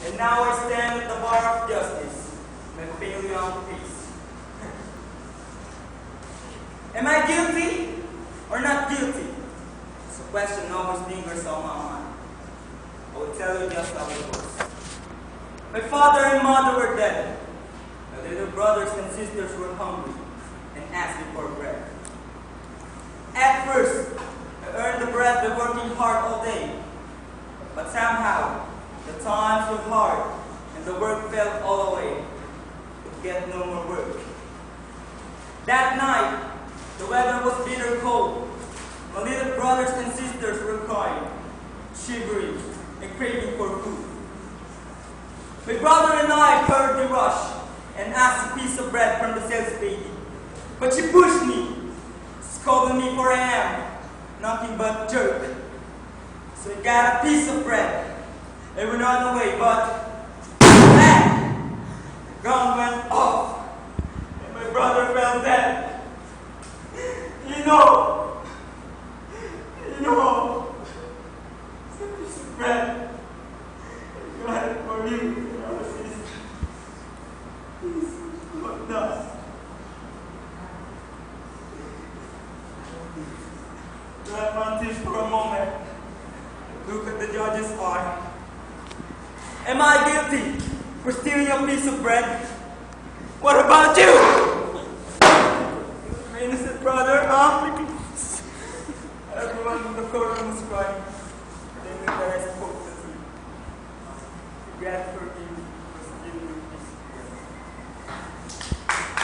And now I stand at the bar of justice, my failure on peace. Am I guilty or not guilty? It's a question always lingers on my mind. I will tell you just how it was. My father and mother were dead. My little brothers and sisters were hungry and asked me for bread. At first, I earned the bread by working hard all day. But somehow, the times were hard and the work fell all away. Could get no more work. That night, the weather was bitter cold. My little brothers and sisters were crying, shivering, and craving for food. My brother and I heard the rush and asked a piece of bread from the sales lady. But she pushed me, scolded me for I am nothing but jerk. So I got a piece of bread and went on the way, but bang! The gun went off and my brother fell dead. You know, it's a piece of bread. I got it for you. Please, what does? Grab my teeth for a moment. Look at the judge's eye. Am I guilty for stealing a piece of bread? What about you? My innocent brother, Everyone in the courtroom was crying. They knew that I spoke the truth. Regret for